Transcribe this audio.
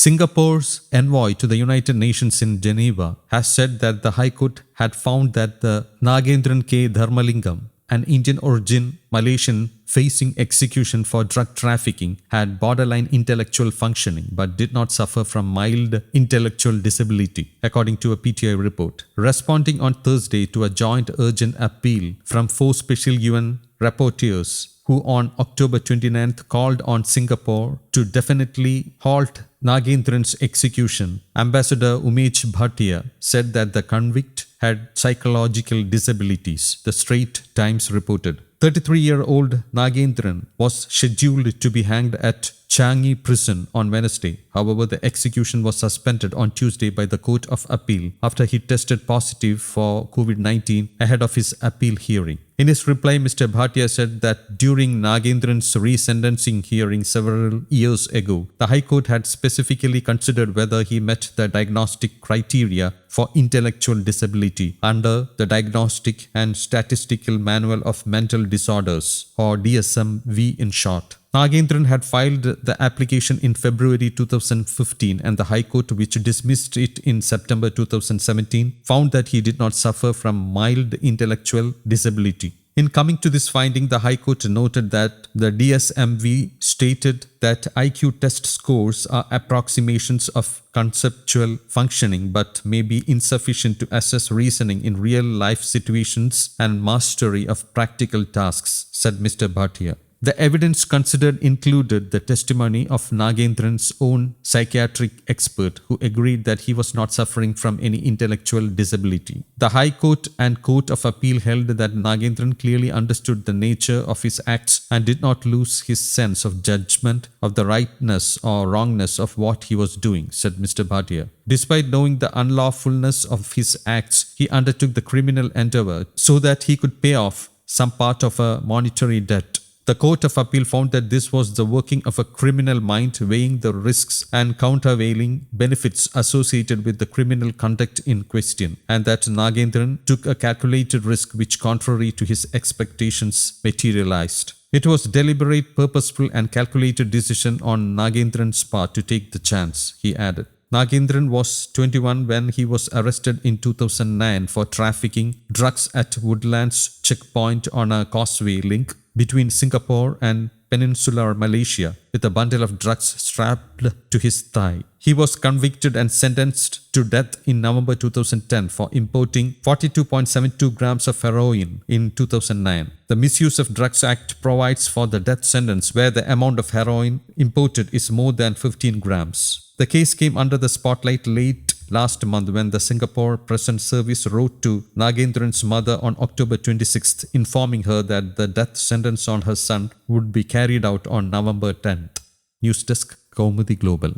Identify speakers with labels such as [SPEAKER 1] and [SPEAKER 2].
[SPEAKER 1] Singapore's envoy to the United Nations in Geneva has said that the High Court had found that the Nagaenthran K Dharmalingam, an Indian-origin Malaysian facing execution for drug trafficking, had borderline intellectual functioning but did not suffer from mild intellectual disability, according to a PTI report. Responding on Thursday to a joint urgent appeal from 4 special UN rapporteurs who on October 29th called on Singapore to definitely halt Nagaenthran's execution, Ambassador Umej Bhatia said that the convict had psychological disabilities, the Strait Times reported. 33-year-old Nagaenthran was scheduled to be hanged at Changi Prison on Wednesday. However, the execution was suspended on Tuesday by the Court of Appeal after he tested positive for COVID-19 ahead of his appeal hearing. In his reply, Mr. Bhatia said that during Nagaenthran's resentencing hearing several years ago, the High Court had specifically considered whether he met the diagnostic criteria for intellectual disability under the Diagnostic and Statistical Manual of Mental Disorders, or DSM-V in short. Nagaenthran had filed the application in February 2015 and the High Court, which dismissed it in September 2017, found that he did not suffer from mild intellectual disability. In coming to this finding, the High Court noted that the DSM-V stated that IQ test scores are approximations of conceptual functioning but may be insufficient to assess reasoning in real-life situations and mastery of practical tasks, said Mr. Bhatia. The evidence considered included the testimony of Nagaenthran's own psychiatric expert who agreed that he was not suffering from any intellectual disability. The High Court and Court of Appeal held that Nagaenthran clearly understood the nature of his acts and did not lose his sense of judgment of the rightness or wrongness of what he was doing, said Mr. Bhatia. Despite knowing the unlawfulness of his acts, he undertook the criminal endeavor so that he could pay off some part of a monetary debt. The Court of Appeal found that this was the working of a criminal mind weighing the risks and countervailing benefits associated with the criminal conduct in question, and that Nagaenthran took a calculated risk which, contrary to his expectations, materialized. It was a deliberate, purposeful and calculated decision on Nagaenthran's part to take the chance, he added. Nagaenthran was 21 when he was arrested in 2009 for trafficking drugs at Woodlands checkpoint on a causeway link between Singapore and peninsular Malaysia with a bundle of drugs strapped to his thigh. He was convicted and sentenced to death in November 2010 for importing 42.72 grams of heroin in 2009. The Misuse of Drugs Act provides for the death sentence where the amount of heroin imported is more than 15 grams. The case came under the spotlight late last month when the Singapore Prison Service wrote to Nagaenthran's mother on October 26th, informing her that the death sentence on her son would be carried out on November 10th. News Desk, Kaumudy Global.